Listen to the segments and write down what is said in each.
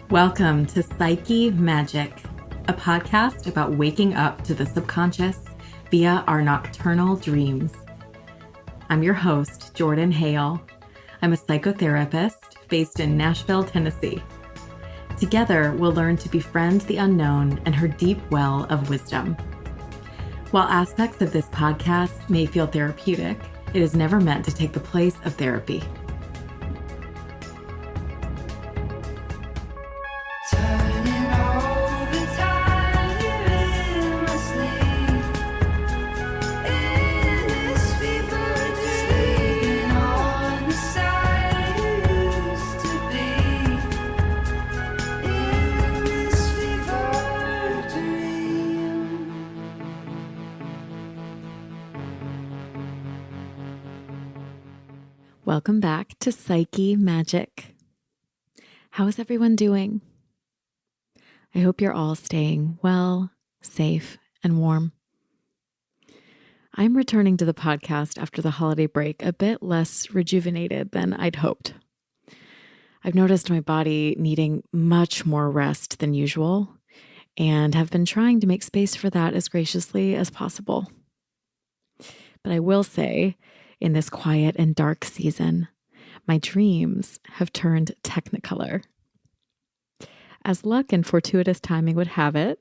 Welcome to Psyche Magic, a podcast about waking up to the subconscious via our nocturnal dreams. I'm your host, Jordan Hale. I'm a psychotherapist based in Nashville, Tennessee. Together, we'll learn to befriend the unknown and her deep well of wisdom. While aspects of this podcast may feel therapeutic, it is never meant to take the place of therapy. Welcome back to Psyche Magic. How is everyone doing? I hope you're all staying well, safe, and warm. I'm returning to the podcast after the holiday break a bit less rejuvenated than I'd hoped. I've noticed my body needing much more rest than usual and have been trying to make space for that as graciously as possible. But I will say, in this quiet and dark season, my dreams have turned technicolor. As luck and fortuitous timing would have it,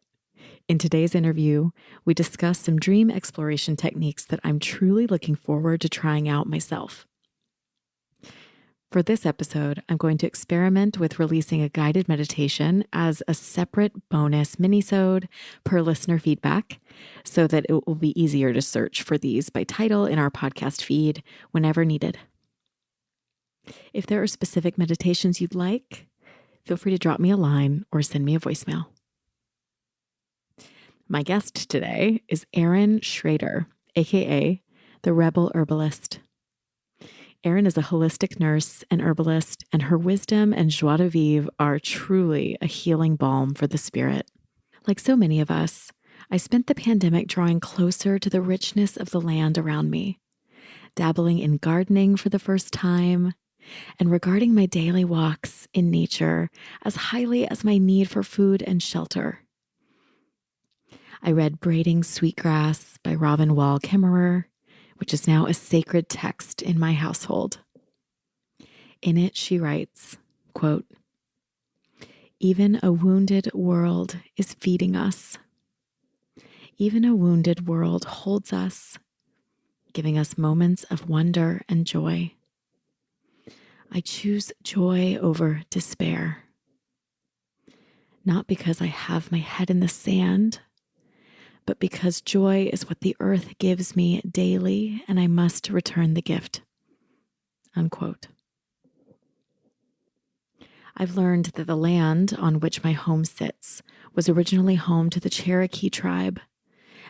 in today's interview, we discuss some dream exploration techniques that I'm truly looking forward to trying out myself. For this episode, I'm going to experiment with releasing a guided meditation as a separate bonus mini-sode per listener feedback so that it will be easier to search for these by title in our podcast feed whenever needed. If there are specific meditations you'd like, feel free to drop me a line or send me a voicemail. My guest today is Erin Shrader, aka the Rebel Herbalist. Erin is a holistic nurse and herbalist, and her wisdom and joie de vivre are truly a healing balm for the spirit. Like so many of us, I spent the pandemic drawing closer to the richness of the land around me, dabbling in gardening for the first time, and regarding my daily walks in nature as highly as my need for food and shelter. I read Braiding Sweetgrass by Robin Wall Kimmerer, which is now a sacred text in my household. In it, she writes, quote, "Even a wounded world is feeding us. Even a wounded world holds us, giving us moments of wonder and joy. I choose joy over despair. Not because I have my head in the sand, but because joy is what the earth gives me daily, and I must return the gift." Unquote. I've learned that the land on which my home sits was originally home to the Cherokee tribe,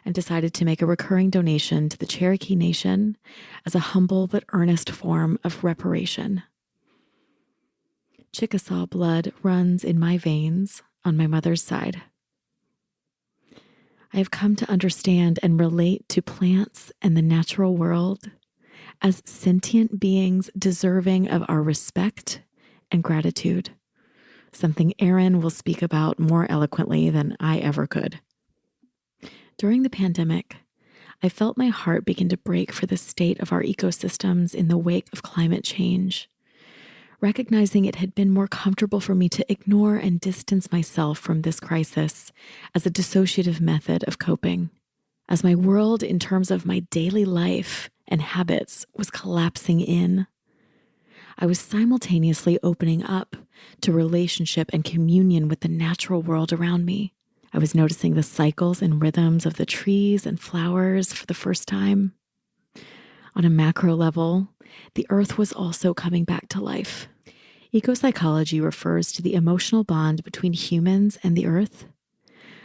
and decided to make a recurring donation to the Cherokee Nation as a humble but earnest form of reparation. Chickasaw blood runs in my veins on my mother's side. I have come to understand and relate to plants and the natural world as sentient beings deserving of our respect and gratitude, something Erin will speak about more eloquently than I ever could. During the pandemic, I felt my heart begin to break for the state of our ecosystems in the wake of climate change, recognizing it had been more comfortable for me to ignore and distance myself from this crisis as a dissociative method of coping, as my world in terms of my daily life and habits was collapsing in. I was simultaneously opening up to relationship and communion with the natural world around me. I was noticing the cycles and rhythms of the trees and flowers for the first time. On a macro level, the earth was also coming back to life. Ecopsychology refers to the emotional bond between humans and the earth,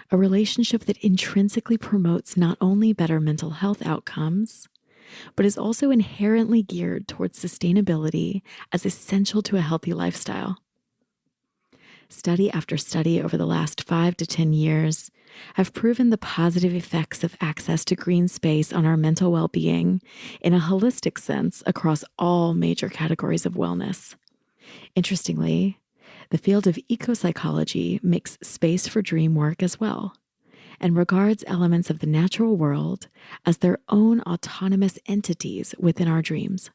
a relationship that intrinsically promotes not only better mental health outcomes, but is also inherently geared towards sustainability as essential to a healthy lifestyle. Study after study over the last 5 to 10 years have proven the positive effects of access to green space on our mental well-being in a holistic sense across all major categories of wellness. Interestingly, The field of ecopsychology makes space for dream work as well, and regards elements of the natural world as their own autonomous entities within our dreams.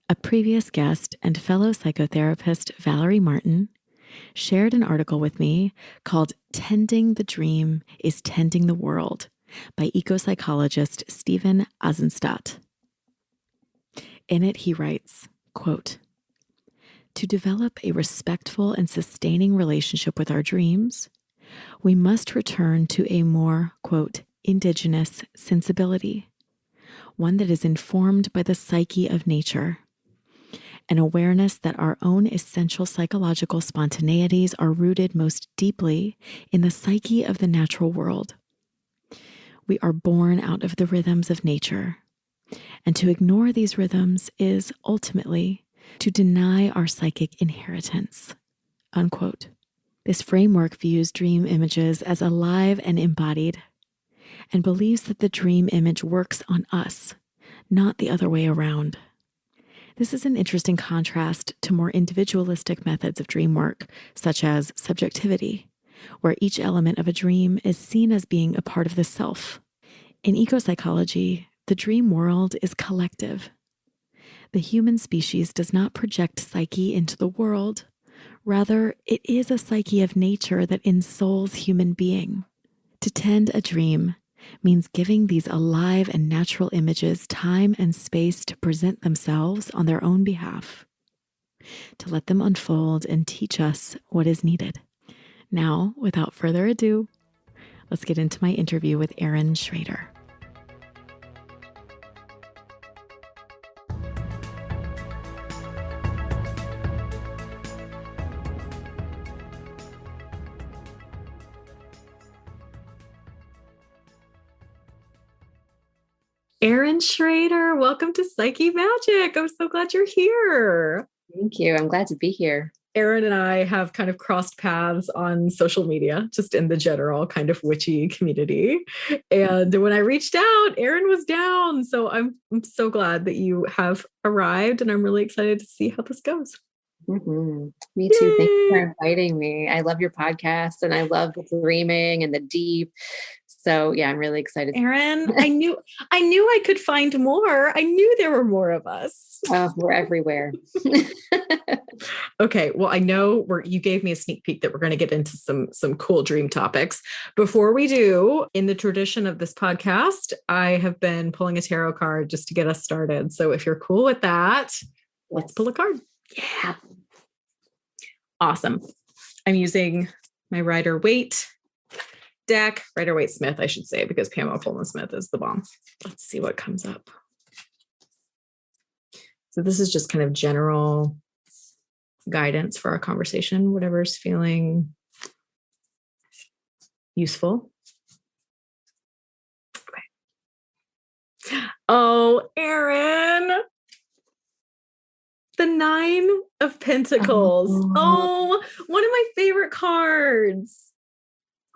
A previous guest and fellow psychotherapist, Valerie Martin, shared an article with me called "Tending the Dream is Tending the World" by ecopsychologist Stephen Eisenstadt. In it, he writes, quote, "To develop a respectful and sustaining relationship with our dreams, we must return to a more, quote, indigenous sensibility, one that is informed by the psyche of nature, an awareness that our own essential psychological spontaneities are rooted most deeply in the psyche of the natural world. We are born out of the rhythms of nature, and to ignore these rhythms is ultimately to deny our psychic inheritance," unquote. This framework views dream images as alive and embodied, and believes that the dream image works on us, not the other way around. This is an interesting contrast to more individualistic methods of dream work, such as subjectivity, where each element of a dream is seen as being a part of the self. In ecopsychology, the dream world is collective. The human species does not project psyche into the world. Rather, it is a psyche of nature that ensouls human being. To tend a dream means giving these alive and natural images time and space to present themselves on their own behalf, to let them unfold and teach us what is needed. Now, without further ado, let's get into my interview with Erin Shrader. Erin Shrader, welcome to Psyche Magic. I'm so glad you're here. Thank you. I'm glad to be here. Erin and I have kind of crossed paths on social media, just in the general kind of witchy community. And when I reached out, Erin was down. So I'm so glad that you have arrived, and I'm really excited to see how this goes. Mm-hmm. Me too. Yay! Thank you for inviting me. I love your podcast, and I love the dreaming and the deep. So yeah, I'm really excited. Erin, I knew I could find more. I knew there were more of us. Oh, we're everywhere. Okay. Well, I know you gave me a sneak peek that we're going to get into some cool dream topics. Before we do, in the tradition of this podcast, I have been pulling a tarot card just to get us started. So if you're cool with that, let's pull a card. Yeah. Awesome. I'm using my Rider-Waite deck, Rider-Waite-Smith, I should say, because Pamela Coleman-Smith is the bomb. Let's see what comes up. So this is just kind of general guidance for our conversation, whatever's feeling useful. Okay. Oh, Erin, the 9 of Pentacles. Oh, one of my favorite cards.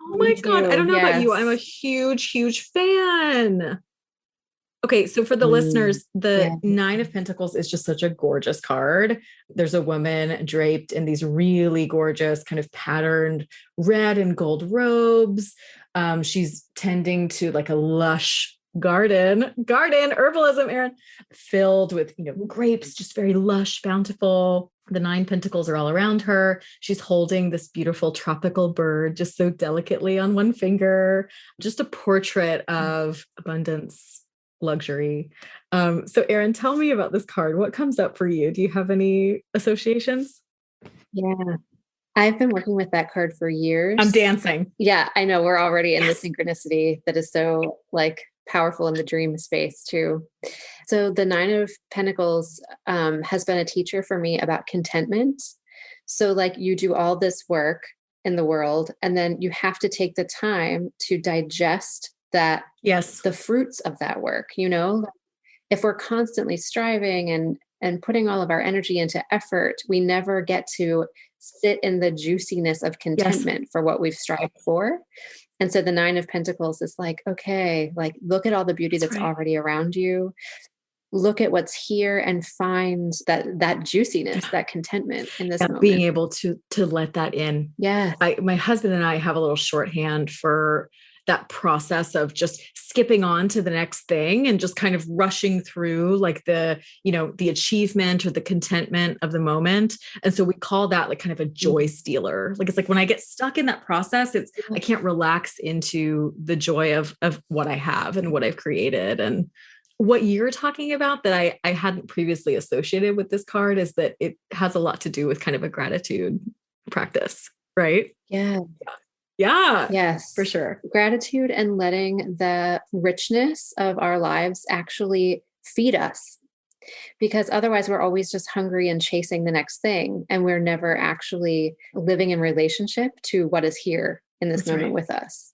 Oh my God. I don't know about you. I'm a huge, huge fan. Okay. So for the listeners, the 9 of Pentacles is just such a gorgeous card. There's a woman draped in these really gorgeous kind of patterned red and gold robes. She's tending to like a lush garden, herbalism, Erin, filled with, grapes, just very lush, bountiful. The 9 pentacles are all around her. She's holding this beautiful tropical bird just so delicately on one finger, just a portrait of abundance, luxury. So Erin, tell me about this card. What comes up for you? Do you have any associations? Yeah. I've been working with that card for years. I'm dancing. Yeah, I know. We're already in the synchronicity that is so powerful in the dream space too. So the 9 of Pentacles has been a teacher for me about contentment. So you do all this work in the world, and then you have to take the time to digest that, the fruits of that work. If we're constantly striving and putting all of our energy into effort, we never get to sit in the juiciness of contentment for what we've strived for. And so the 9 of Pentacles is okay, look at all the beauty that's already around you. look at what's here and find that juiciness, that contentment in this moment. Being able to let that in. Yeah. My husband and I have a little shorthand for that process of just skipping on to the next thing and just kind of rushing through like the achievement or the contentment of the moment. And so we call that like kind of a joy stealer. Like, it's like when I get stuck in that process, I can't relax into the joy of what I have and what I've created. And what you're talking about that I hadn't previously associated with this card is that it has a lot to do with kind of a gratitude practice, right? Yeah. Yeah. Yes. For sure. Gratitude and letting the richness of our lives actually feed us. Because otherwise we're always just hungry and chasing the next thing. And we're never actually living in relationship to what is here in this moment with us.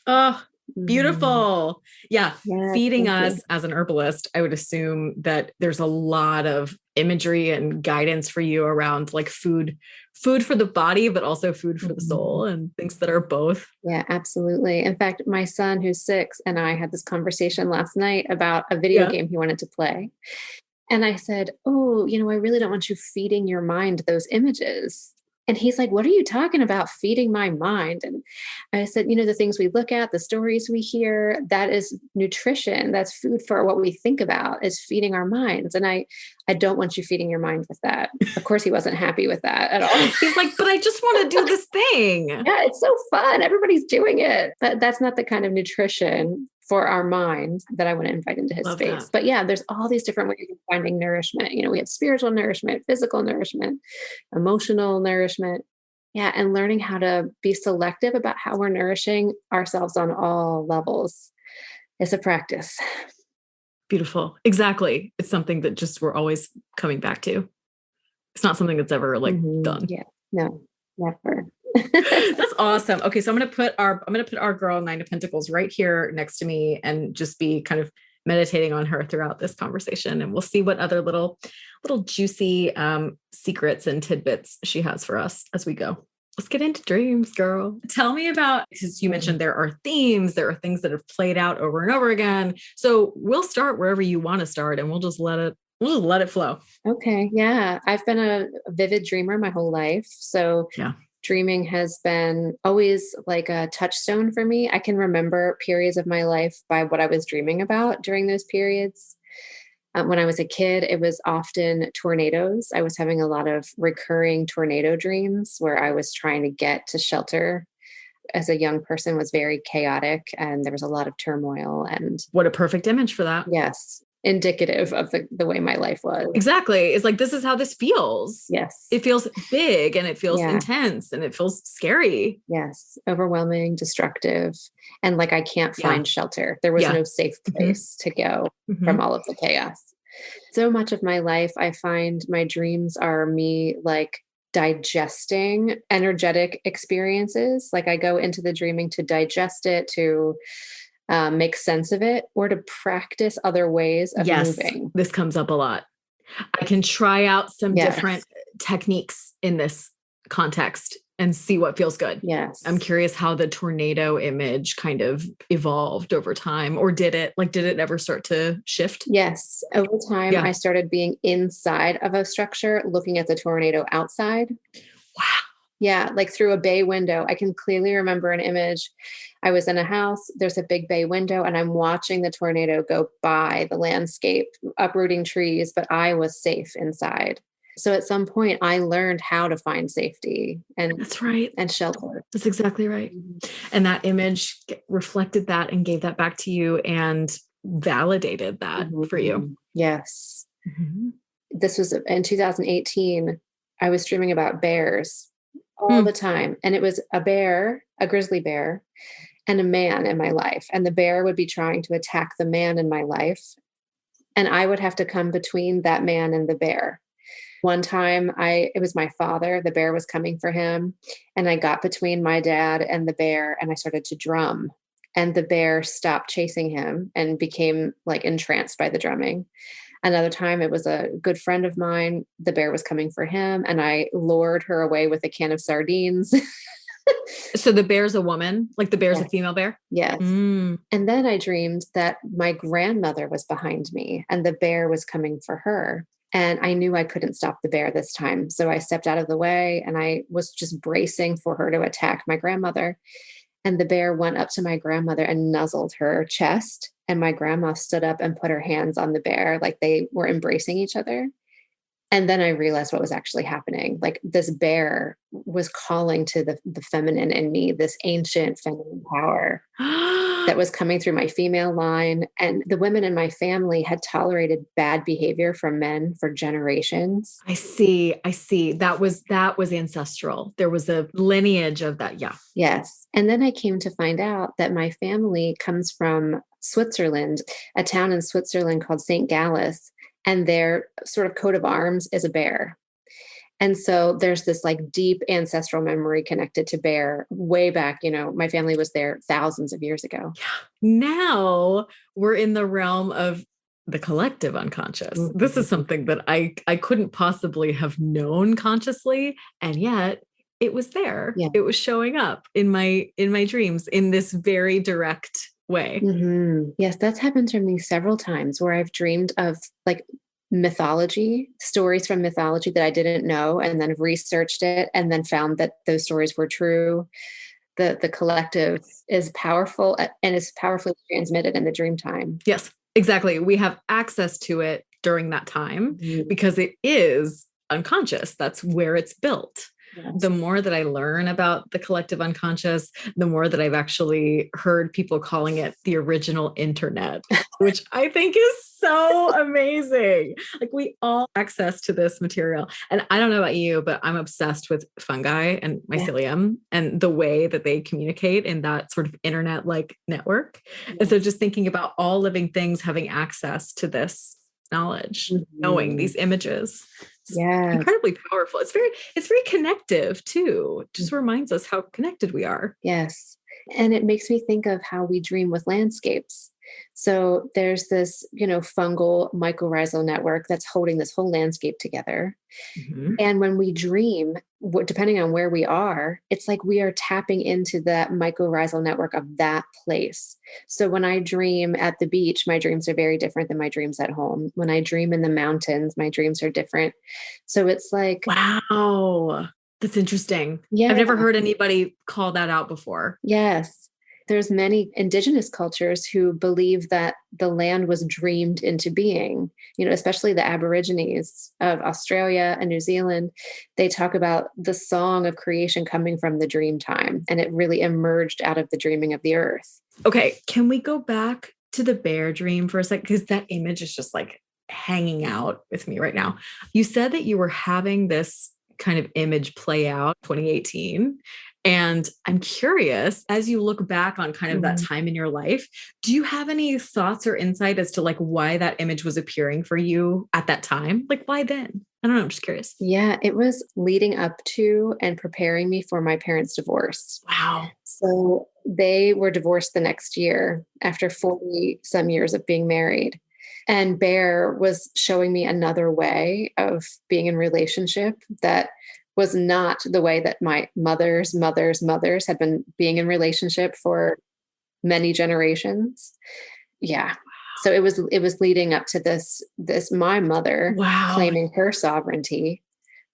Oh, beautiful. Yeah. Feeding us as an herbalist, I would assume that there's a lot of imagery and guidance for you around like food for the body, but also food for the soul and things that are both. Yeah, absolutely. In fact, my son who's 6 and I had this conversation last night about a video game he wanted to play. And I said, oh, I really don't want you feeding your mind those images. And he's like, what are you talking about, feeding my mind? And I said, the things we look at, the stories we hear, that is nutrition. That's food for what we think about, is feeding our minds. And I don't want you feeding your mind with that. Of course, he wasn't happy with that at all. He's like, but I just want to do this thing. Yeah, it's so fun. Everybody's doing it. But that's not the kind of nutrition for our minds that I want to invite into his space. That. But yeah, there's all these different ways of finding nourishment. We have spiritual nourishment, physical nourishment, emotional nourishment. Yeah. And learning how to be selective about how we're nourishing ourselves on all levels is a practice. Beautiful. Exactly. It's something that just we're always coming back to. It's not something that's ever done. Yeah. No, never. That's awesome. Okay. So I'm going to put our girl 9 of Pentacles right here next to me and just be kind of meditating on her throughout this conversation. And we'll see what other little juicy secrets and tidbits she has for us as we go. Let's get into dreams, girl. Tell me about, because you mentioned there are themes, there are things that have played out over and over again. So we'll start wherever you want to start and we'll just let it flow. Okay. Yeah. I've been a vivid dreamer my whole life. So dreaming has been always like a touchstone for me. I can remember periods of my life by what I was dreaming about during those periods. When I was a kid, it was often tornadoes. I was having a lot of recurring tornado dreams where I was trying to get to shelter. As a young person, was very chaotic and there was a lot of turmoil. And what a perfect image for that. Yes. Indicative of the way my life was. Exactly. It's like, this is how this feels. Yes. It feels big and it feels intense and it feels scary. Yes. Overwhelming, destructive. And like, I can't find shelter. There was no safe place to go from all of the chaos. So much of my life, I find my dreams are me like digesting energetic experiences. Like I go into the dreaming to digest it, to make sense of it, or to practice other ways of moving. This comes up a lot. I can try out some different techniques in this context and see what feels good. Yes. I'm curious how the tornado image kind of evolved over time, or did it ever start to shift? Yes. Over time, I started being inside of a structure, looking at the tornado outside. Wow. Yeah, like through a bay window. I can clearly remember an image. I was in a house, there's a big bay window, and I'm watching the tornado go by the landscape, uprooting trees, but I was safe inside. So at some point I learned how to find safety and that's right. And shelter. That's exactly right. And that image reflected that and gave that back to you and validated that for you. Yes. This was in 2018. I was dreaming about bears all the time. And it was a bear, a grizzly bear, and a man in my life. And the bear would be trying to attack the man in my life. And I would have to come between that man and the bear. One time it was my father, the bear was coming for him. And I got between my dad and the bear and I started to drum. And the bear stopped chasing him and became like entranced by the drumming. Another time it was a good friend of mine. The bear was coming for him and I lured her away with a can of sardines. So the bear's a woman, like the bear's a Yes. female bear? Yes. Mm. And then I dreamed that my grandmother was behind me and the bear was coming for her. And I knew I couldn't stop the bear this time. So I stepped out of the way and I was just bracing for her to attack my grandmother. And the bear went up to my grandmother and nuzzled her chest. And my grandma stood up and put her hands on the bear like they were embracing each other. And then I realized what was actually happening. Like this bear was calling to the feminine in me, this ancient feminine power that was coming through my female line. And the women in my family had tolerated bad behavior from men for generations. I see. I see. That was ancestral. There was a lineage of that. Yeah. Yes. And then I came to find out that my family comes from Switzerland, a town in Switzerland called St. Gallus. And their sort of coat of arms is a bear. And so there's this like deep ancestral memory connected to bear way back. My family was there thousands of years ago. Now we're in the realm of the collective unconscious. Mm-hmm. This is something that I couldn't possibly have known consciously. And yet it was there. Yeah. It was showing up in my dreams in this very direct way. Mm-hmm. Yes, that's happened to me several times where I've dreamed of like mythology, stories from mythology that I didn't know, and then researched it and then found that those stories were true. The collective is powerful and is powerfully transmitted in the dream time. Yes, exactly. We have access to it during that time because it is unconscious. That's where it's built. Yes. The more that I learn about the collective unconscious, the more that I've actually heard people calling it the original internet, which I think is so amazing. Like we all access to this material. And I don't know about you, but I'm obsessed with fungi and mycelium and the way that they communicate in that sort of internet-like network. Yes. And so just thinking about all living things having access to this knowledge, knowing these images. Yeah, incredibly powerful. It's very connective too. It just reminds us how connected we are. Yes. And it makes me think of how we dream with landscapes. So there's this, fungal mycorrhizal network that's holding this whole landscape together. Mm-hmm. And when we dream, depending on where we are, it's like we are tapping into that mycorrhizal network of that place. So when I dream at the beach, my dreams are very different than my dreams at home. When I dream in the mountains, my dreams are different. So it's like, wow, that's interesting. Yeah. I've never heard anybody call that out before. Yes. There's many indigenous cultures who believe that the land was dreamed into being, especially the Aborigines of Australia and New Zealand. They talk about the song of creation coming from the dream time, and it really emerged out of the dreaming of the earth. Okay. Can we go back to the bear dream for a second? Because that image is just like hanging out with me right now. You said that you were having this kind of image play out 2018. And I'm curious, as you look back on kind of that time in your life, do you have any thoughts or insight as to like why that image was appearing for you at that time? Like why then? I don't know. I'm just curious. Yeah, it was leading up to and preparing me for my parents' divorce. Wow. So they were divorced the next year after 40 some years of being married. And Bear was showing me another way of being in relationship that was not the way that my mother's had been being in relationship for many generations. Yeah. So it was leading up to this my mother claiming her sovereignty,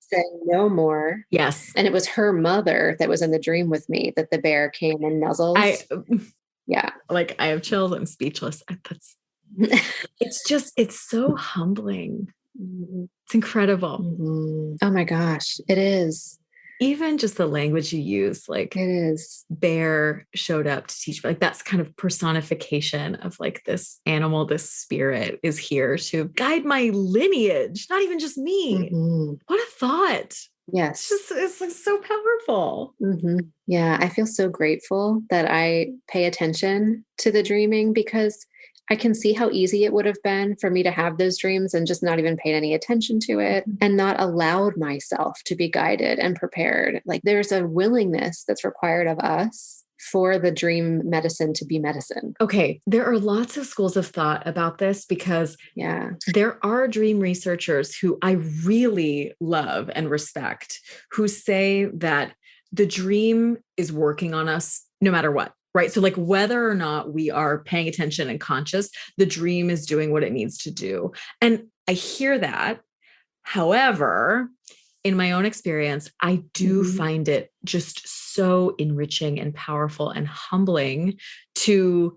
saying no more. Yes. And it was her mother that was in the dream with me that the bear came and nuzzled. Yeah. Like I have chills. I'm speechless. It's so humbling. Mm-hmm. It's incredible. Mm-hmm. Oh my gosh, it is. Even just the language you use, like it is. Bear showed up to teach, like that's kind of personification of like this animal, this spirit is here to guide my lineage, not even just me. Mm-hmm. What a thought. Yes. It's like so powerful. Mm-hmm. Yeah. I feel so grateful that I pay attention to the dreaming because I can see how easy it would have been for me to have those dreams and just not even paid any attention to it and not allowed myself to be guided and prepared. Like there's a willingness that's required of us for the dream medicine to be medicine. Okay. There are lots of schools of thought about this because there are dream researchers who I really love and respect who say that the dream is working on us no matter what. Right. So like whether or not we are paying attention and conscious, the dream is doing what it needs to do. And I hear that. However, in my own experience, I do find it just so enriching and powerful and humbling to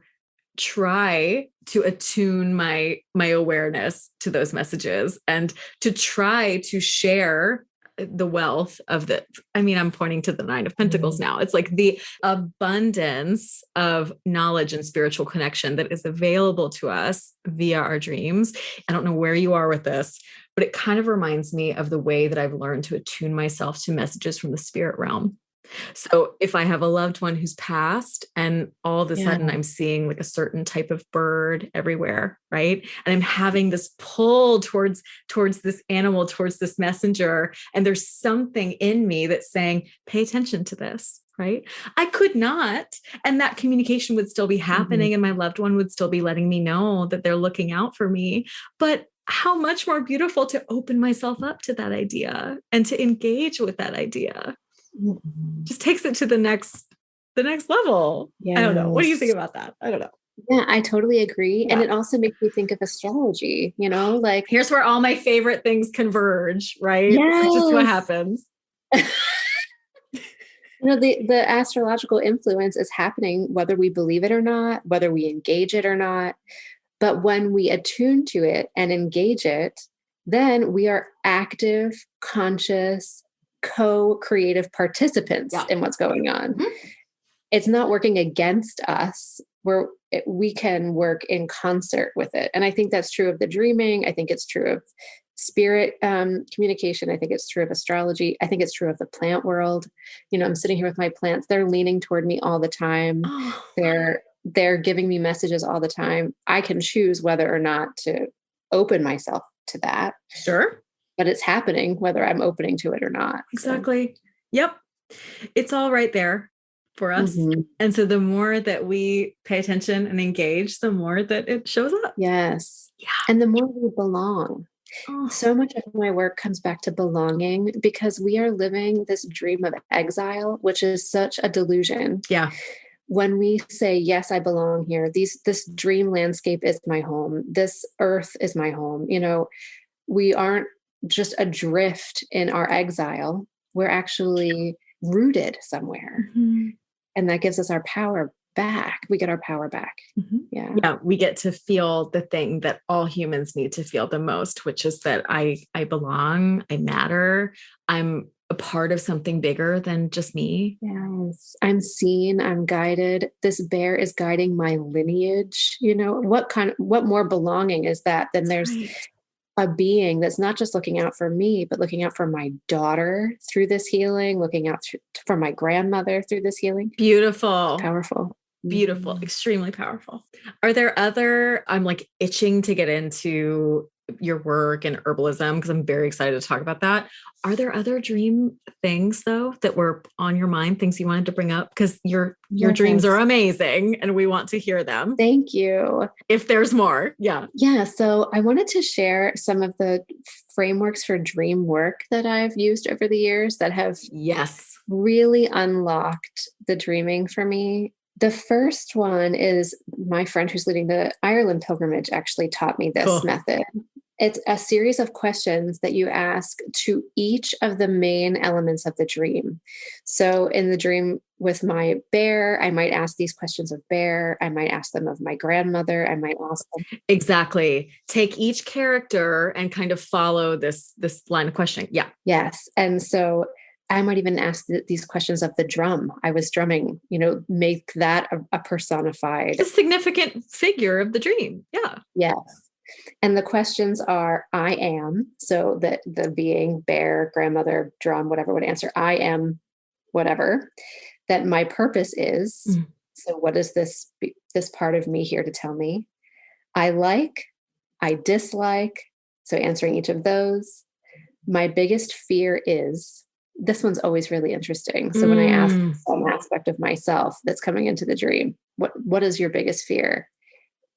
try to attune my awareness to those messages and to try to share the wealth of I'm pointing to the 9 of Pentacles now. It's like the abundance of knowledge and spiritual connection that is available to us via our dreams. I don't know where you are with this, but it kind of reminds me of the way that I've learned to attune myself to messages from the spirit realm. So if I have a loved one who's passed and all of a sudden I'm seeing like a certain type of bird everywhere, right? And I'm having this pull towards this animal, towards this messenger. And there's something in me that's saying, pay attention to this, right? I could not. And that communication would still be happening and my loved one would still be letting me know that they're looking out for me. But how much more beautiful to open myself up to that idea and to engage with that idea. Just takes it to the next level. Yes. I don't know. What do you think about that? I don't know. Yeah, I totally agree. Yeah. And it also makes me think of astrology, like here's where all my favorite things converge, right? Yes. This is just what happens. The astrological influence is happening, whether we believe it or not, whether we engage it or not. But when we attune to it and engage it, then we are active, conscious, co-creative participants in what's going on. It's not working against us, where we can work in concert with it. And I think that's true of the dreaming. I think it's true of spirit communication. I think it's true of astrology. I think it's true of the plant world. I'm sitting here with my plants. They're leaning toward me all the time. Oh. They're giving me messages all the time. I can choose whether or not to open myself to that. Sure. But it's happening whether I'm opening to it or not. Exactly. So. Yep. It's all right there for us. And so the more that we pay attention and engage, the more that it shows up. Yes. Yeah. And the more we belong. Oh. So much of my work comes back to belonging because we are living this dream of exile, which is such a delusion. Yeah. When we say, yes, I belong here, this dream landscape is my home. This earth is my home. We aren't just adrift in our exile. We're actually rooted somewhere. And that gives us our power back. We get our power back. Yeah. Yeah. We get to feel the thing that all humans need to feel the most, which is that I belong, I matter. I'm a part of something bigger than just me. Yes. I'm seen, I'm guided. This bear is guiding my lineage. What more belonging is that than there's a being that's not just looking out for me, but looking out for my daughter through this healing, looking out for my grandmother through this healing. Beautiful. It's powerful. Beautiful. Extremely powerful. Are there I'm like itching to get into your work and herbalism because I'm very excited to talk about that. Are there other dream things though that were on your mind, things you wanted to bring up? Because your dreams are amazing and we want to hear them. Thank you. If there's more. Yeah. Yeah. So I wanted to share some of the frameworks for dream work that I've used over the years that have really unlocked the dreaming for me. The first one is my friend who's leading the Ireland pilgrimage actually taught me this method. It's a series of questions that you ask to each of the main elements of the dream. So in the dream with my bear, I might ask these questions of bear. I might ask them of my grandmother. I might ask them. Exactly. Take each character and kind of follow this line of questioning. Yeah. Yes. And so I might even ask these questions of the drum. I was drumming, make that a personified. A significant figure of the dream. Yeah. Yes. And the questions are, I am. So that the being, bear, grandmother, drum, whatever would answer, I am whatever. That my purpose is. So what is this part of me here to tell me? I like, I dislike. So answering each of those. My biggest fear is. This one's always really interesting. So when I ask some aspect of myself that's coming into the dream, what is your biggest fear?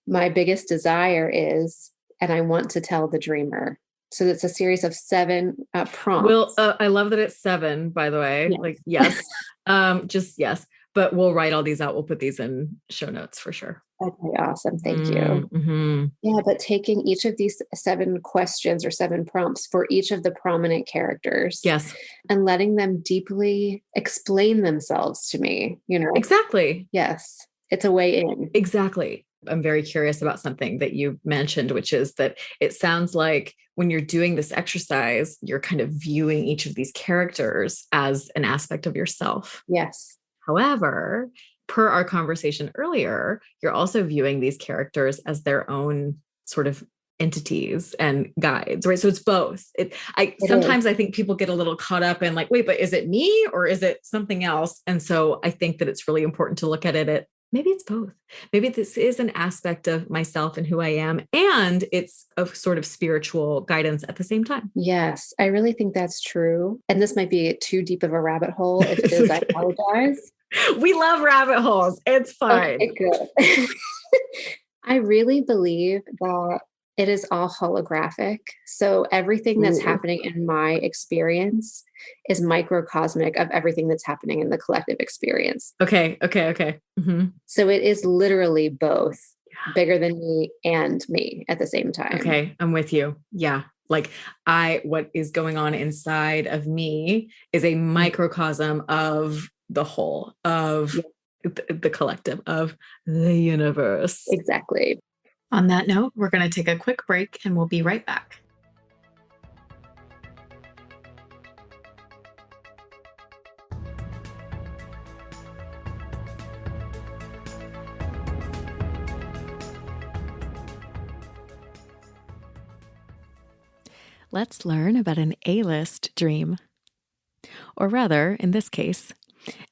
My biggest desire is, and I want to tell the dreamer, So it's a series of 7 prompts. Well, I love that it's 7, by the way. Yes. Like, yes, just yes. But we'll write all these out. We'll put these in show notes for sure. Okay, awesome. Thank you. Mm-hmm. Yeah, but taking each of these 7 questions or 7 prompts for each of the prominent characters. Yes. And letting them deeply explain themselves to me, Exactly. Yes. It's a way in. Exactly. I'm very curious about something that you mentioned, which is that it sounds like when you're doing this exercise, you're kind of viewing each of these characters as an aspect of yourself. Yes. However, per our conversation earlier, you're also viewing these characters as their own sort of entities and guides, right? So it's both. Sometimes I think people get a little caught up in like, wait, but is it me or is it something else? And so I think that it's really important to look at it maybe it's both. Maybe this is an aspect of myself and who I am, and it's a sort of spiritual guidance at the same time. Yes, I really think that's true. And this might be too deep of a rabbit hole. If it is, I apologize. We love rabbit holes. It's fine. Okay, good. I really believe that it is all holographic. So everything that's happening in my experience is microcosmic of everything that's happening in the collective experience. Okay. Mm-hmm. So it is literally both bigger than me and me at the same time. Okay. I'm with you. Yeah. Like what is going on inside of me is a microcosm of the whole, of the collective, of the universe. Exactly. On that note, we're going to take a quick break and we'll be right back. Let's learn about an A-list dream. Or rather, in this case,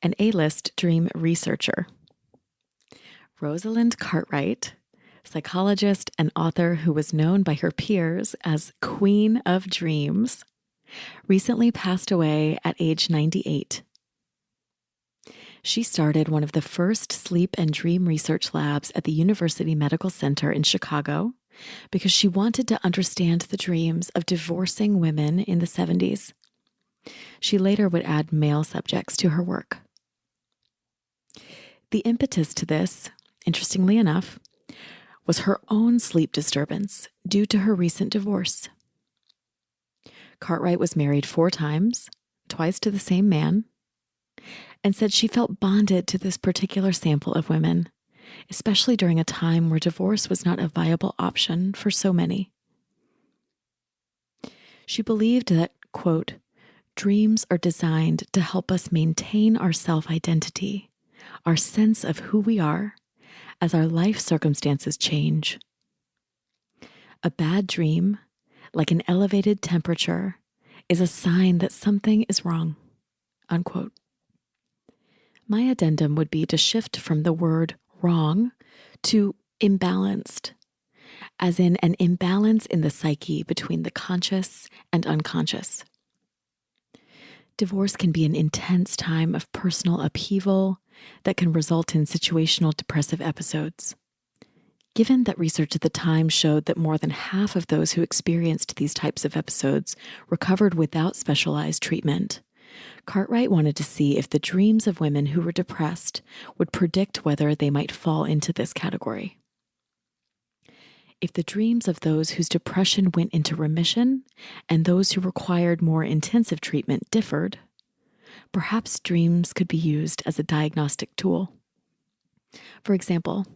an A-list dream researcher. Rosalind Cartwright, psychologist and author who was known by her peers as Queen of Dreams, recently passed away at age 98. She started one of the first sleep and dream research labs at the University Medical Center in Chicago because she wanted to understand the dreams of divorcing women in the 70s. She later would add male subjects to her work. The impetus to this, interestingly enough, was her own sleep disturbance due to her recent divorce. Cartwright was married 4 times, twice to the same man, and said she felt bonded to this particular sample of women, especially during a time where divorce was not a viable option for so many. She believed that, quote, dreams are designed to help us maintain our self-identity, our sense of who we are, as our life circumstances change. A bad dream, like an elevated temperature, is a sign that something is wrong, unquote. My addendum would be to shift from the word wrong to imbalanced, as in an imbalance in the psyche between the conscious and unconscious. Divorce can be an intense time of personal upheaval that can result in situational depressive episodes. Given that research at the time showed that more than half of those who experienced these types of episodes recovered without specialized treatment, Cartwright wanted to see if the dreams of women who were depressed would predict whether they might fall into this category. If the dreams of those whose depression went into remission and those who required more intensive treatment differed, perhaps dreams could be used as a diagnostic tool. For example,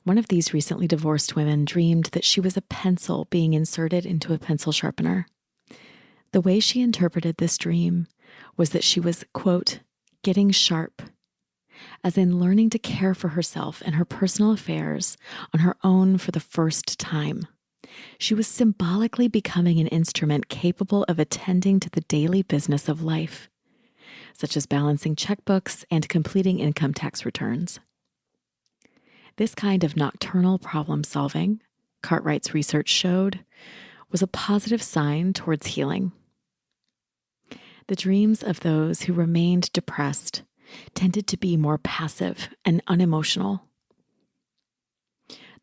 one of these recently divorced women dreamed that she was a pencil being inserted into a pencil sharpener. The way she interpreted this dream was that she was, quote, getting sharp, as in learning to care for herself and her personal affairs on her own for the first time. She was symbolically becoming an instrument capable of attending to the daily business of life, such as balancing checkbooks and completing income tax returns. This kind of nocturnal problem solving, Cartwright's research showed, was a positive sign towards healing. The dreams of those who remained depressed tended to be more passive and unemotional.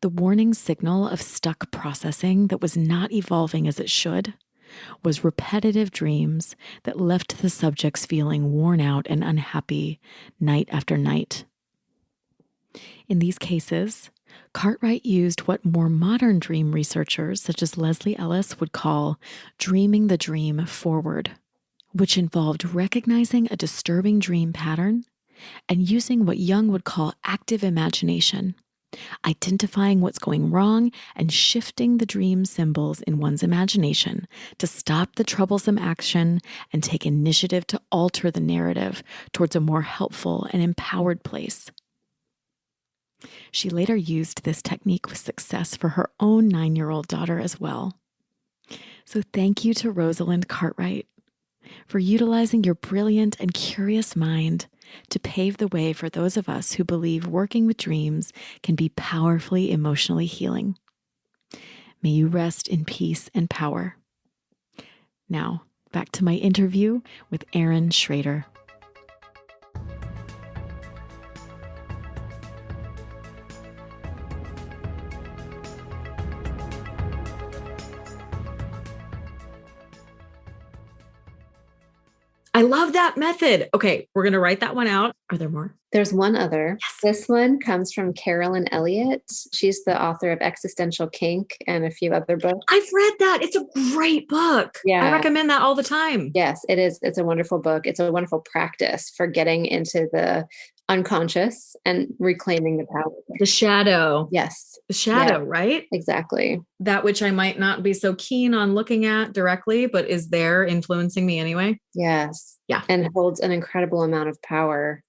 The warning signal of stuck processing that was not evolving as it should was repetitive dreams that left the subjects feeling worn out and unhappy night after night. In these cases, Cartwright used what more modern dream researchers, such as Leslie Ellis, would call dreaming the dream forward, which involved recognizing a disturbing dream pattern and using what Jung would call active imagination, identifying what's going wrong and shifting the dream symbols in one's imagination to stop the troublesome action and take initiative to alter the narrative towards a more helpful and empowered place. She later used this technique with success for her own 9-year-old daughter as well. So thank you to Rosalind Cartwright for utilizing your brilliant and curious mind to pave the way for those of us who believe working with dreams can be powerfully emotionally healing. May you rest in peace and power. Now, back to my interview with Erin Shrader. I love that method. Okay, we're going to write that one out. Are there more? There's one other. Yes. This one comes from Carolyn Elliot. She's the author of Existential Kink and a few other books. I've read that. It's a great book. Yeah. I recommend that all the time. Yes, it is. It's a wonderful book. It's a wonderful practice for getting into the unconscious and reclaiming the power. The shadow. Yes. The shadow, Yeah. right? Exactly. That which I might not be so keen on looking at directly, but is there influencing me anyway. Yes. Yeah. And holds an incredible amount of power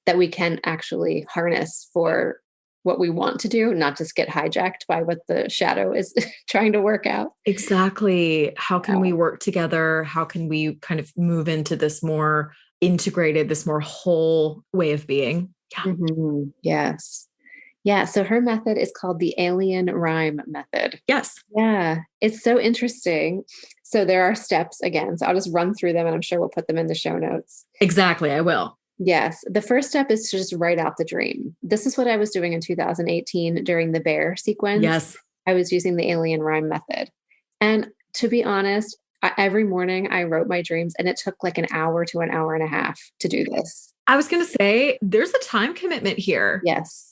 that we can actually harness for what we want to do, not just get hijacked by what the shadow is trying to work out. Exactly. How can we work together? How can we kind of move into this more integrated, this more whole way of being? Yeah. Mm-hmm. Yes. Yeah. So her method is called the alien rhyme method. Yes. Yeah. It's so interesting. So there are steps again. So I'll just run through them and I'm sure we'll put them in the show notes. Exactly. I will. Yes. The first step is to just write out the dream. This is what I was doing in 2018 during the bear sequence. Yes. I was using the alien rhyme method. And to be honest, every morning I wrote my dreams and it took like an hour to an hour and a half to do this. I was going to say there's a time commitment here. Yes.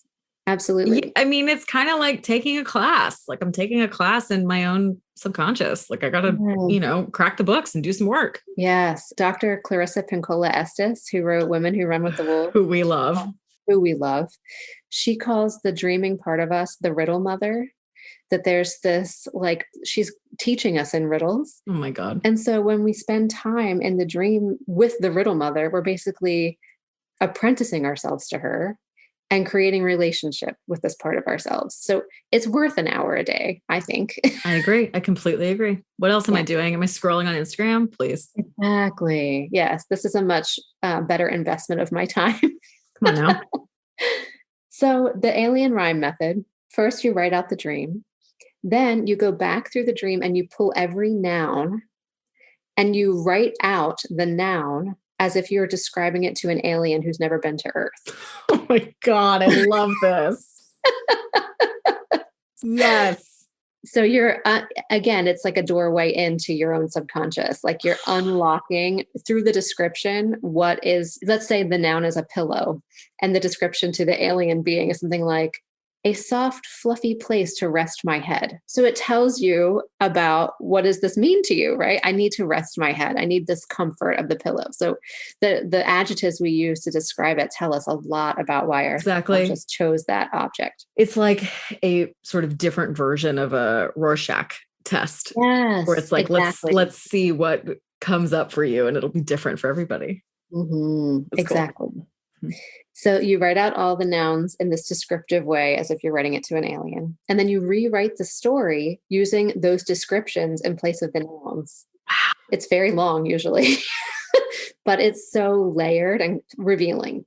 Absolutely. I mean, it's kind of like taking a class. Like I'm taking a class in my own subconscious. Like I got to, crack the books and do some work. Yes. Dr. Clarissa Pinkola Estes, who wrote Women Who Run with the Wolves. Who we love. She calls the dreaming part of us the riddle mother. That there's this, like, she's teaching us in riddles. Oh my God. And so when we spend time in the dream with the riddle mother, we're basically apprenticing ourselves to her and creating relationship with this part of ourselves. So it's worth an hour a day, I think. I agree. I completely agree. What else am I doing? Am I scrolling on Instagram? Please. Exactly. Yes. This is a much better investment of my time. Come on now. So the alien rhyme method, first you write out the dream. Then you go back through the dream and you pull every noun and you write out the noun as if you're describing it to an alien who's never been to Earth. Oh my God, I love this. Yes. So you're, again, it's like a doorway into your own subconscious. Like you're unlocking through the description what is, let's say the noun is a pillow and the description to the alien being is something like a soft, fluffy place to rest my head. So it tells you about what does this mean to you, right? I need to rest my head. I need this comfort of the pillow. So the adjectives we use to describe it tell us a lot about why our subconscious chose that object. It's like a sort of different version of a Rorschach test. Yes, where it's like, exactly. let's see what comes up for you and it'll be different for everybody. Mm-hmm. Exactly. Cool. So you write out all the nouns in this descriptive way as if you're writing it to an alien. And then you rewrite the story using those descriptions in place of the nouns. Wow. It's very long usually, but it's so layered and revealing.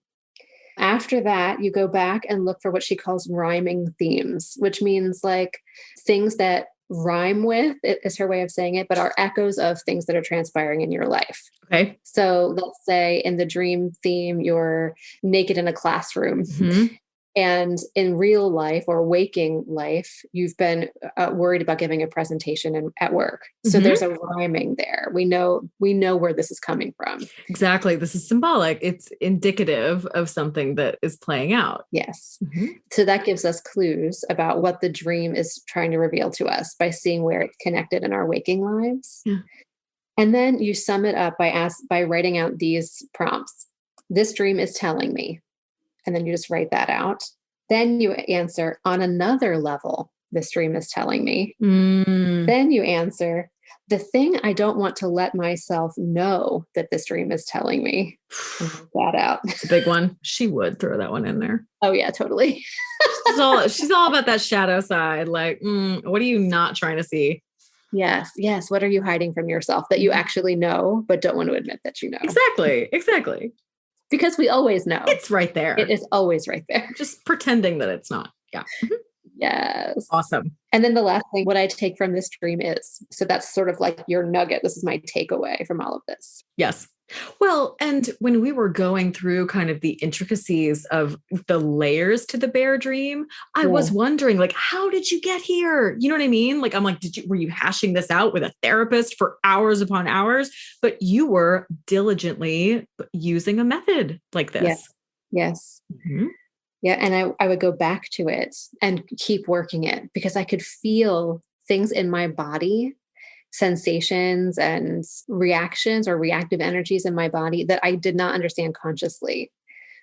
After that, you go back and look for what she calls rhyming themes, which means like things that rhyme with, it is her way of saying it, but are echoes of things that are transpiring in your life. Okay. So let's say in the dream theme, you're naked in a classroom. Mm-hmm. And in real life or waking life, you've been worried about giving a presentation at work. So there's a rhyming there. We know where this is coming from. Exactly. This is symbolic. It's indicative of something that is playing out. Yes. So that gives us clues about what the dream is trying to reveal to us by seeing where it's connected in our waking lives. Yeah. And then you sum it up by writing out these prompts. This dream is telling me. And then you just write that out. Then you answer, on another level, this dream is telling me. Then you answer, the thing I don't want to let myself know that this dream is telling me. And write that out. It's a big one. She would throw that one in there. Oh yeah, totally. She's all about that shadow side. Like, what are you not trying to see? Yes. Yes. What are you hiding from yourself that you actually know, but don't want to admit that you know? Exactly. Because we always know. It's right there. It is always right there. Just pretending that it's not. Yeah. Yes. Awesome. And then the last thing, what I take from this dream is, so that's sort of like your nugget. This is my takeaway from all of this. Yes. Well, and when we were going through kind of the intricacies of the layers to the bear dream, I was wondering, like, how did you get here? You know what I mean? Like, I'm like, were you hashing this out with a therapist for hours upon hours? But you were diligently using a method like this. Yes. Yeah. And I would go back to it and keep working it because I could feel things in my body, sensations and reactions or reactive energies in my body that I did not understand consciously.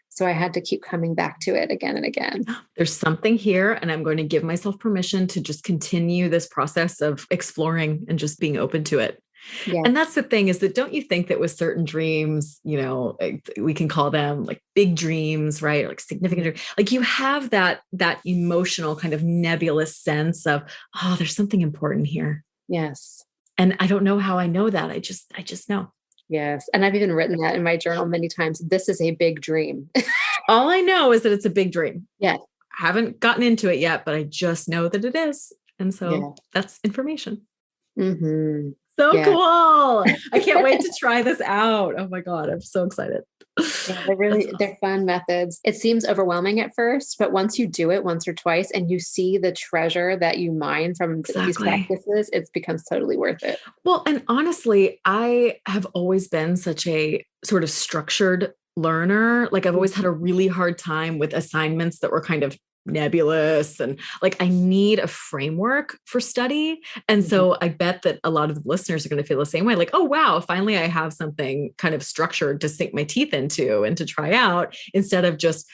So I had to keep coming back to it again and again. There's something here, and I'm going to give myself permission to just continue this process of exploring and just being open to it. Yeah. And that's the thing is that don't you think that with certain dreams, you know, we can call them like big dreams, right? Like significant dreams. Like you have that emotional kind of nebulous sense of, oh, there's something important here. Yes. And I don't know how I know that. I just know. Yes. And I've even written that in my journal many times. This is a big dream. All I know is that it's a big dream. Yeah. I haven't gotten into it yet, but I just know that it is. And so that's information. So cool. I can't wait to try this out. Oh my God. I'm so excited. Yeah, they're fun methods. It seems overwhelming at first, but once you do it once or twice and you see the treasure that you mine from these practices, it becomes totally worth it. Well, and honestly, I have always been such a sort of structured learner. Like I've always had a really hard time with assignments that were kind of nebulous and like I need a framework for study. And so I bet that a lot of the listeners are going to feel the same way. Like, oh, wow, finally I have something kind of structured to sink my teeth into and to try out instead of just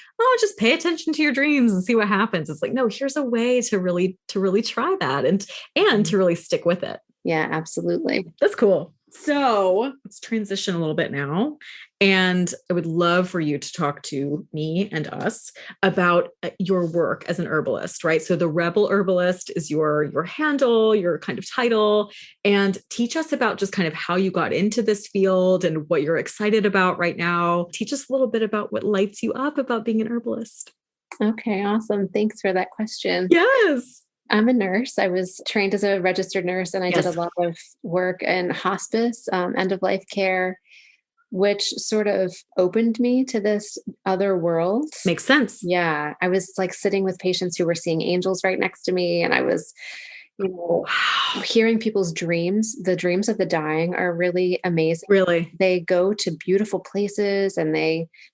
pay attention to your dreams and see what happens. It's like, no, here's a way to really try that and to really stick with it. Yeah, absolutely. That's cool. So let's transition a little bit now. And I would love for you to talk to me and us about your work as an herbalist, right? So the Rebel Herbalist is your handle, your kind of title, and teach us about just kind of how you got into this field and what you're excited about right now. Teach us a little bit about what lights you up about being an herbalist. Okay, awesome. Thanks for that question. Yes. I'm a nurse. I was trained as a registered nurse and I did a lot of work in hospice, end-of-life care, which sort of opened me to this other world. Makes sense. Yeah. I was like sitting with patients who were seeing angels right next to me. And I was, hearing people's dreams. The dreams of the dying are really amazing. Really? They go to beautiful places and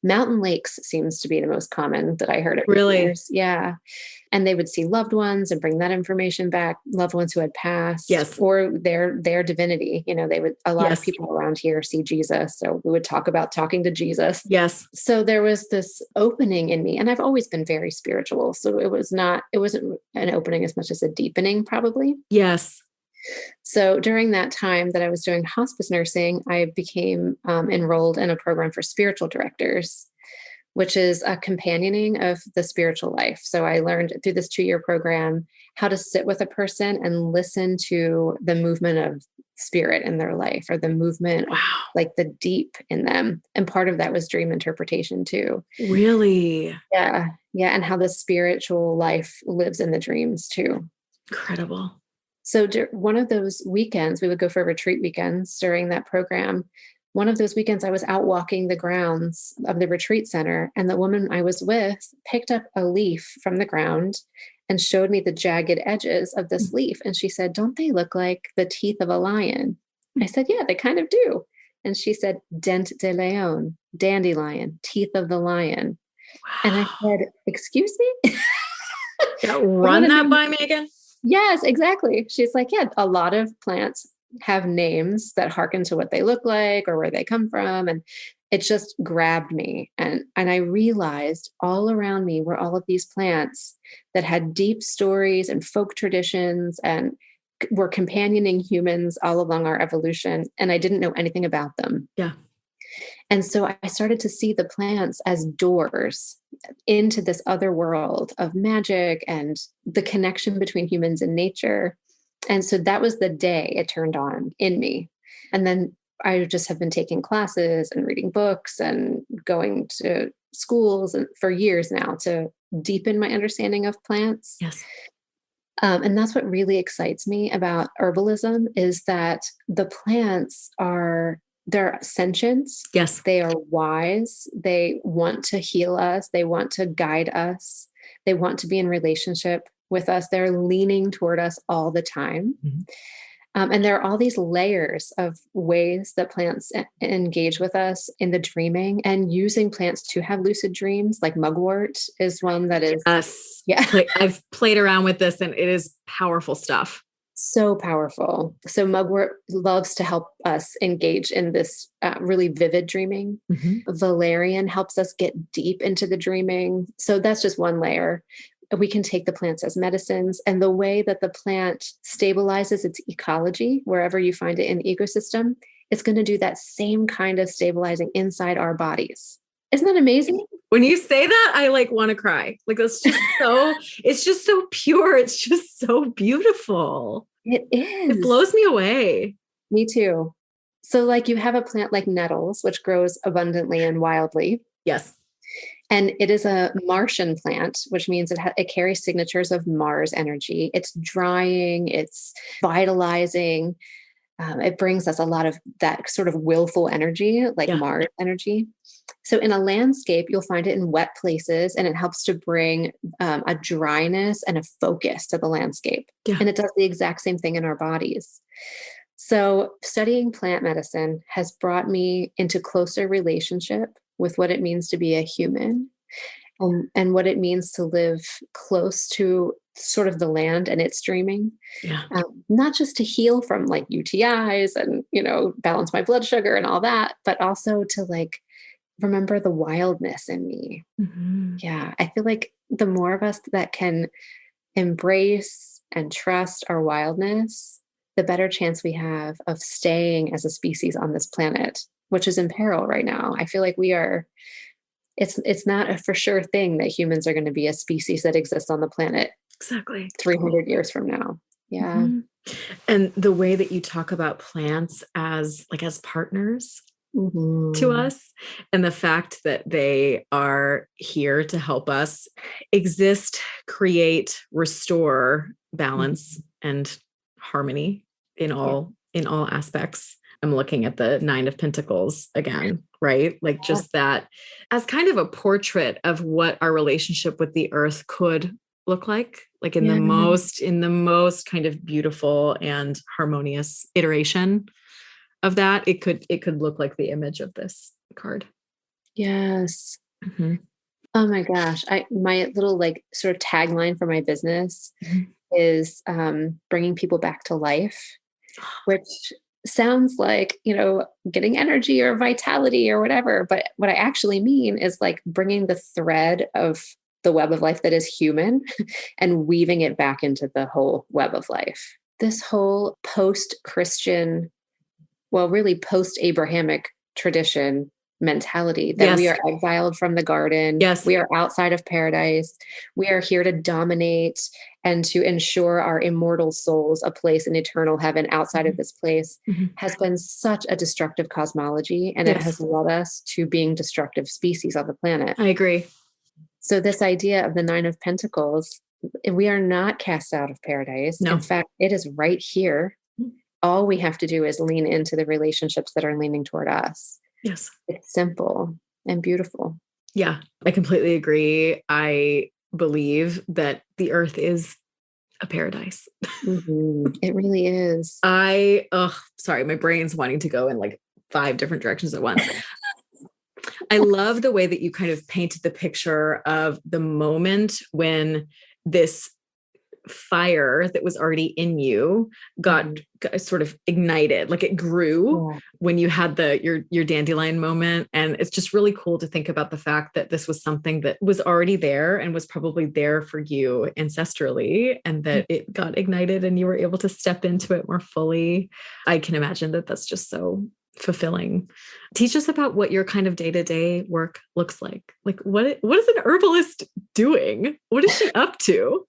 mountain lakes seems to be the most common that I heard it. Really? Yeah. And they would see loved ones and bring that information back, loved ones who had passed, yes, or their divinity. A lot of people around here see Jesus. So we would talk about talking to Jesus. Yes. So there was this opening in me, and I've always been very spiritual. So it wasn't an opening as much as a deepening, probably. Yes. So during that time that I was doing hospice nursing, I became enrolled in a program for spiritual directors, which is a companioning of the spiritual life. So I learned through this 2-year program how to sit with a person and listen to the movement of spirit in their life or the movement of like the deep in them. And part of that was dream interpretation too. Really? Yeah. Yeah. And how the spiritual life lives in the dreams too. Incredible. So one of those weekends, we would go for retreat weekends during that program. one of those weekends I was out walking the grounds of the retreat center, and the woman I was with picked up a leaf from the ground and showed me the jagged edges of this leaf. And she said, "Don't they look like the teeth of a lion?" I said, "Yeah, they kind of do." And she said, "Dent de leon, dandelion, teeth of the lion." And I Wow. said, "Excuse me?" Yeah, run that by me again. Yes, exactly. She's like, "Yeah, a lot of plants have names that harken to what they look like or where they come from." And it just grabbed me. And I realized all around me were all of these plants that had deep stories and folk traditions and were companioning humans all along our evolution. And I didn't know anything about them. Yeah. And so I started to see the plants as doors into this other world of magic and the connection between humans and nature. And so that was the day it turned on in me. And then I just have been taking classes and reading books and going to schools and for years now to deepen my understanding of plants. Yes. And that's what really excites me about herbalism is that the plants they're sentient. Yes. They are wise. They want to heal us. They want to guide us. They want to be in relationship with us. They're leaning toward us all the time. Mm-hmm. And there are all these layers of ways that plants engage with us in the dreaming, and using plants to have lucid dreams, like mugwort is one that is. Yes. Yeah. I've played around with this and it is powerful stuff. So powerful. So mugwort loves to help us engage in this really vivid dreaming. Mm-hmm. Valerian helps us get deep into the dreaming. So that's just one layer. We can take the plants as medicines, and the way that the plant stabilizes its ecology, wherever you find it in the ecosystem, it's going to do that same kind of stabilizing inside our bodies. Isn't that amazing? When you say that, I want to cry. That's just it's just so pure. It's just so beautiful. It is. It blows me away. Me too. So you have a plant like nettles, which grows abundantly and wildly. Yes. And it is a Martian plant, which means it carries signatures of Mars energy. It's drying, it's vitalizing. It brings us a lot of that sort of willful energy, like Mars energy. So in a landscape, you'll find it in wet places, and it helps to bring a dryness and a focus to the landscape. Yeah. And it does the exact same thing in our bodies. So studying plant medicine has brought me into closer relationship with what it means to be a human, and what it means to live close to sort of the land and its dreaming. Yeah. Not just to heal from UTIs and, balance my blood sugar and all that, but also to remember the wildness in me. Mm-hmm. Yeah. I feel like the more of us that can embrace and trust our wildness, the better chance we have of staying as a species on this planet, which is in peril right now. I feel like it's not a for sure thing that humans are going to be a species that exists on the planet. Exactly. 300 years from now. Yeah. Mm-hmm. And the way that you talk about plants as partners to us, and the fact that they are here to help us exist, create, restore balance and harmony in all aspects. I'm looking at the 9 of Pentacles again, right? Just that as kind of a portrait of what our relationship with the earth could look like in the most kind of beautiful and harmonious iteration of that. It could look like the image of this card. Yes. Mm-hmm. Oh my gosh. My little sort of tagline for my business is bringing people back to life, which sounds like, getting energy or vitality or whatever. But what I actually mean is bringing the thread of the web of life that is human and weaving it back into the whole web of life. This whole post-Christian, well, really post-Abrahamic tradition mentality that we are exiled from the garden. Yes. We are outside of paradise. We are here to dominate and to ensure our immortal souls a place in eternal heaven outside of this place has been such a destructive cosmology, and it has led us to being destructive species on the planet. I agree. So this idea of the 9 of Pentacles, we are not cast out of paradise. No. In fact, it is right here. all we have to do is lean into the relationships that are leaning toward us. Yes. It's simple and beautiful. Yeah, I completely agree. I believe that the earth is a paradise. It really is. Sorry, my brain's wanting to go in like 5 different directions at once. I love the way that you kind of painted the picture of the moment when this fire that was already in you got sort of ignited, like it grew when you had your dandelion moment. And it's just really cool to think about the fact that this was something that was already there and was probably there for you ancestrally, and that it got ignited and you were able to step into it more fully. I can imagine that that's just so fulfilling. Teach us about what your kind of day-to-day work looks like. Like what is an herbalist doing? What is she up to?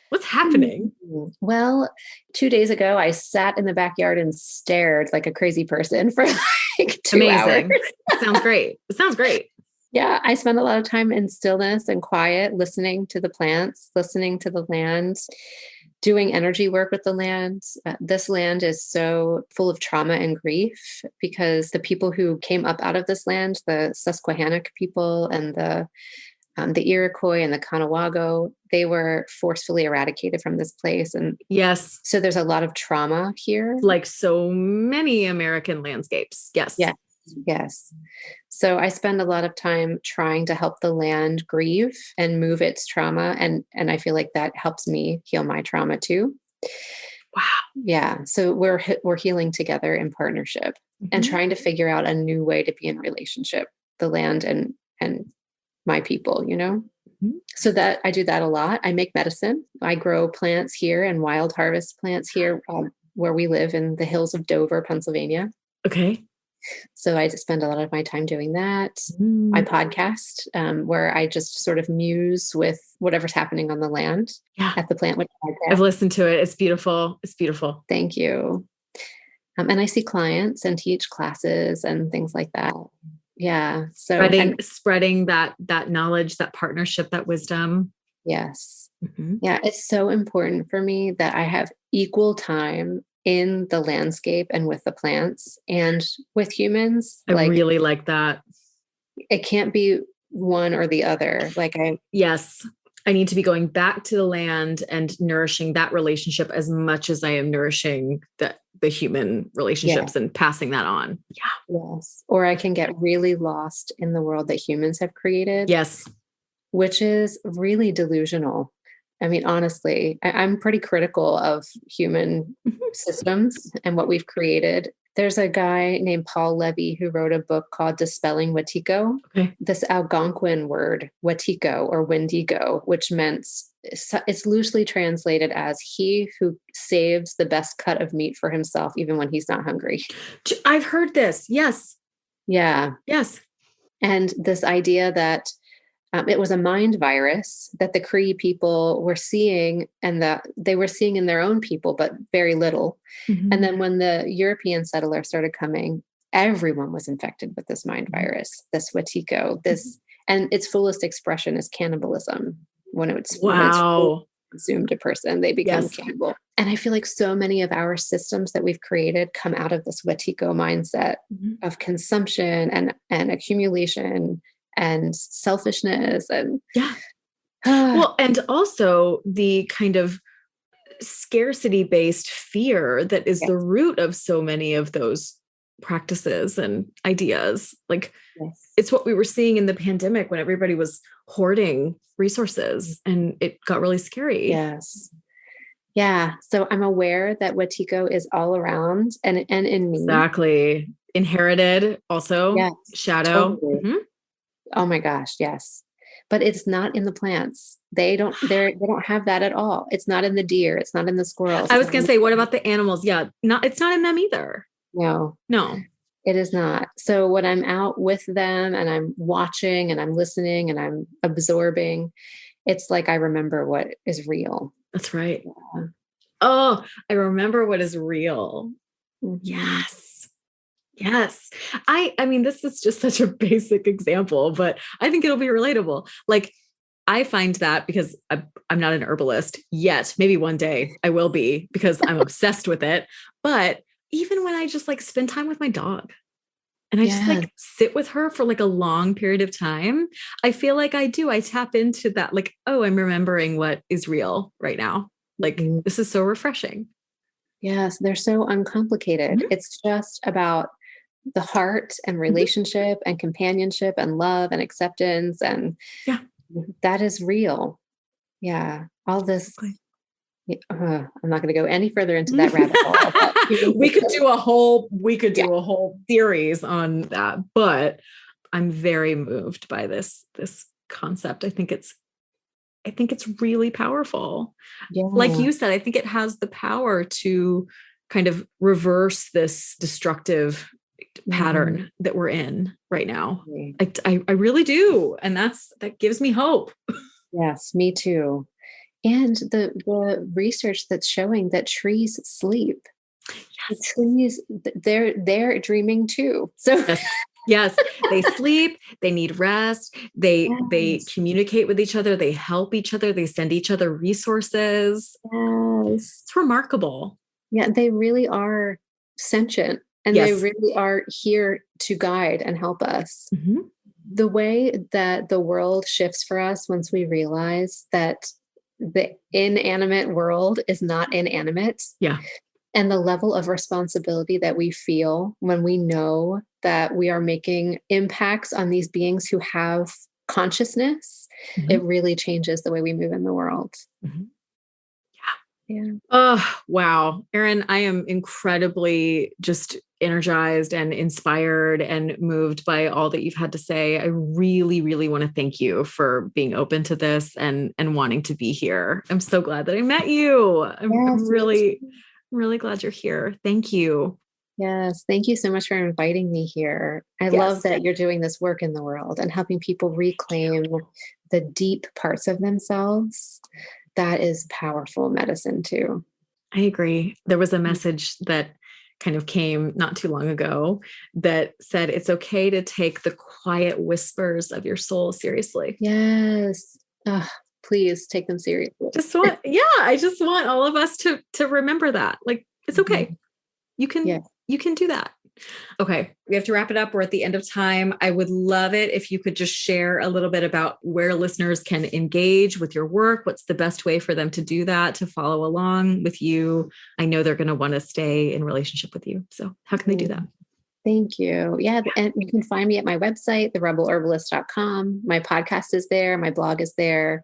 What's happening? Well, 2 days ago, I sat in the backyard and stared like a crazy person for like 2 hours. Sounds great. It sounds great. Yeah, I spend a lot of time in stillness and quiet, listening to the plants, listening to the land, doing energy work with the land. This land is so full of trauma and grief because the people who came up out of this land, the Susquehannock people and the Iroquois and the Kanawhago, they were forcefully eradicated from this place. And yes, so there's a lot of trauma here. Like so many American landscapes. Yes. Yes. Yes. So I spend a lot of time trying to help the land grieve and move its trauma. And I feel like that helps me heal my trauma too. Wow. Yeah. So we're healing together in partnership and trying to figure out a new way to be in relationship, the land and my people, you know? So that I do that a lot. I make medicine. I grow plants here and wild harvest plants here where we live in the hills of Dover, Pennsylvania. Okay. So I spend a lot of my time doing that. I podcast where I just sort of muse with whatever's happening on the land at the Plant Witch podcast. I've listened to it. It's beautiful. It's beautiful. Thank you. And I see clients and teach classes and things like that. Yeah. So spreading that knowledge, that partnership, that wisdom. Yes. Yeah. It's so important for me that I have equal time in the landscape and with the plants and with humans. I really like that. It can't be one or the other. Yes. I need to be going back to the land and nourishing that relationship as much as I am nourishing the human relationships and passing that on. Yeah. Yes. Or I can get really lost in the world that humans have created. Yes. Which is really delusional. I mean, honestly, I'm pretty critical of human systems and what we've created. There's a guy named Paul Levy who wrote a book called Dispelling Wetiko. Okay. This Algonquin word, Wetiko or Wendigo, which meant it's loosely translated as he who saves the best cut of meat for himself, even when he's not hungry. I've heard this. Yes. Yeah. Yes. And this idea that it was a mind virus that the Cree people were seeing and that they were seeing in their own people, but very little. And then when the European settlers started coming, everyone was infected with this mind virus, this Wetiko, and its fullest expression is cannibalism. When it's consumed a person, they become cannibal. And I feel like so many of our systems that we've created come out of this Wetiko mindset of consumption and accumulation and selfishness and well, and also the kind of scarcity-based fear that is the root of so many of those practices and ideas. Like it's what we were seeing in the pandemic when everybody was hoarding resources and it got really scary. Yes. Yeah. So I'm aware that Wetiko is all around and in me. Exactly. Inherited also. Yes, shadow. Totally. Oh my gosh. Yes. But it's not in the plants. They don't have that at all. It's not in the deer. It's not in the squirrels. I was going to say, what about the animals? Yeah. It's not in them either. No, it is not. So when I'm out with them and I'm watching and I'm listening and I'm absorbing, it's like I remember what is real. That's right. Yeah. Oh, I remember what is real. Yes. Yes. I mean, this is just such a basic example, but I think it'll be relatable. Like I find that because I'm not an herbalist yet, maybe one day I will be because I'm obsessed with it. But even when I just like spend time with my dog and I just like sit with her for like a long period of time, I feel like I tap into that, like, oh, I'm remembering what is real right now. Like, this is so refreshing. Yes, they're so uncomplicated. It's just about the heart and relationship and companionship and love and acceptance. And that is real. Yeah. All this. I'm not going to go any further into that rabbit hole. We could do a whole series on that, but I'm very moved by this concept. I think it's really powerful. Yeah. Like you said, I think it has the power to kind of reverse this destructive pattern that we're in right now. I really do. And that gives me hope. Yes, me too. And the research that's showing that trees sleep. Yes. The trees, they're dreaming too. So yes, they sleep, they need rest, they communicate with each other, they help each other, they send each other resources. Yes. It's remarkable. Yeah, they really are sentient and they really are here to guide and help us. Mm-hmm. The way that the world shifts for us once we realize that the inanimate world is not inanimate. Yeah. And the level of responsibility that we feel when we know that we are making impacts on these beings who have consciousness, it really changes the way we move in the world. Mm-hmm. Yeah. Oh, wow. Erin, I am incredibly just energized and inspired and moved by all that you've had to say. I really, really want to thank you for being open to this and wanting to be here. I'm so glad that I met you. I'm really glad you're here. Thank you. Yes. Thank you so much for inviting me here. I love that you're doing this work in the world and helping people reclaim the deep parts of themselves. That is powerful medicine too. I agree. There was a message that kind of came not too long ago that said, it's okay to take the quiet whispers of your soul seriously. Yes. Please take them seriously. I just want all of us to remember that. Like, it's okay. You can do that. Okay. We have to wrap it up. We're at the end of time. I would love it if you could just share a little bit about where listeners can engage with your work. What's the best way for them to do that, to follow along with you? I know they're going to want to stay in relationship with you. So how can they do that? Thank you. Yeah. And you can find me at my website, therebelherbalist.com. My podcast is there. My blog is there.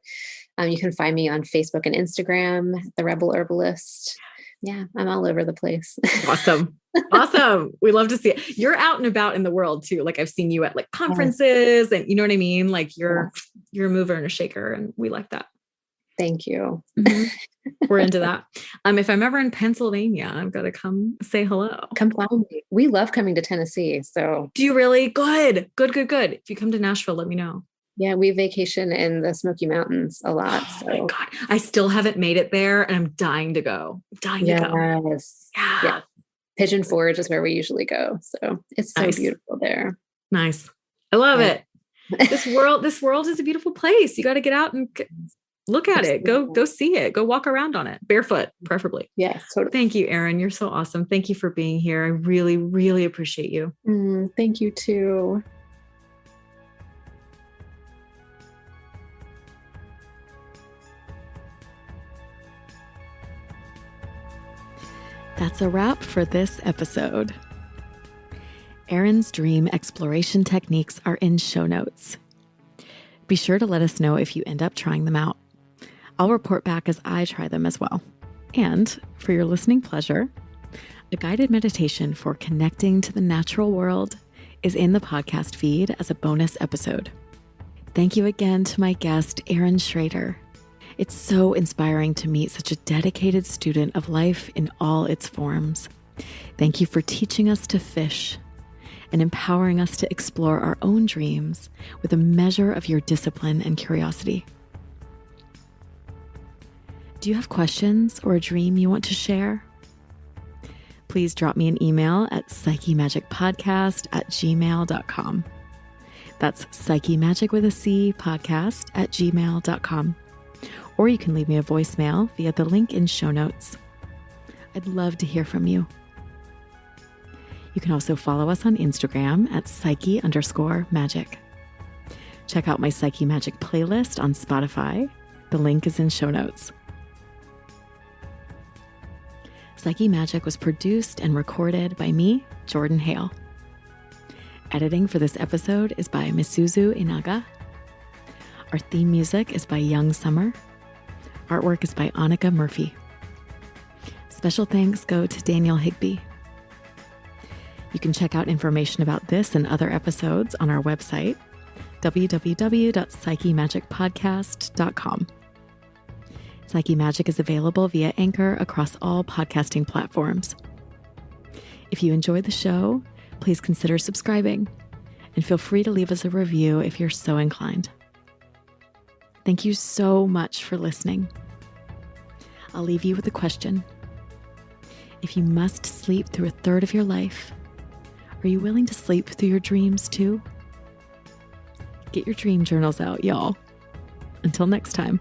You can find me on Facebook and Instagram, The Rebel Herbalist. Yeah, I'm all over the place. Awesome. Awesome. We love to see it. You're out and about in the world too. Like I've seen you at like conferences and you know what I mean? Like you're a mover and a shaker and we like that. Thank you. We're into that. If I'm ever in Pennsylvania, I've got to come say hello. Come find me. We love coming to Tennessee. So do you really? Good. If you come to Nashville, let me know. Yeah, we vacation in the Smoky Mountains a lot. Oh my God. I still haven't made it there and I'm dying to go. Yes. Yeah. Pigeon Forge is where we usually go. So it's so beautiful there. Nice. I love it. This world is a beautiful place. You got to get out and look at it. Go see it. Go walk around on it. Barefoot, preferably. Yes. Totally. Thank you, Erin. You're so awesome. Thank you for being here. I really, really appreciate you. Thank you too. That's a wrap for this episode. Erin's dream exploration techniques are in show notes. Be sure to let us know if you end up trying them out. I'll report back as I try them as well. And for your listening pleasure, a guided meditation for connecting to the natural world is in the podcast feed as a bonus episode. Thank you again to my guest, Erin Shrader. It's so inspiring to meet such a dedicated student of life in all its forms. Thank you for teaching us to fish and empowering us to explore our own dreams with a measure of your discipline and curiosity. Do you have questions or a dream you want to share? Please drop me an email at psychemagicpodcast@gmail.com. That's Psyche Magic with a C podcast at gmail.com. Or you can leave me a voicemail via the link in show notes. I'd love to hear from you. You can also follow us on Instagram at Psyche_Magic. Check out my Psyche Magic playlist on Spotify. The link is in show notes. Psyche Magic was produced and recorded by me, Jordan Hale. Editing for this episode is by Misuzu Inaga. Our theme music is by Young Summer. Artwork is by Annika Murphy. Special thanks go to Daniel Higby. You can check out information about this and other episodes on our website, www.psychemagicpodcast.com. Psyche Magic is available via Anchor across all podcasting platforms. If you enjoyed the show, please consider subscribing and feel free to leave us a review if you're so inclined. Thank you so much for listening. I'll leave you with a question. If you must sleep through a third of your life, are you willing to sleep through your dreams too? Get your dream journals out, y'all. Until next time.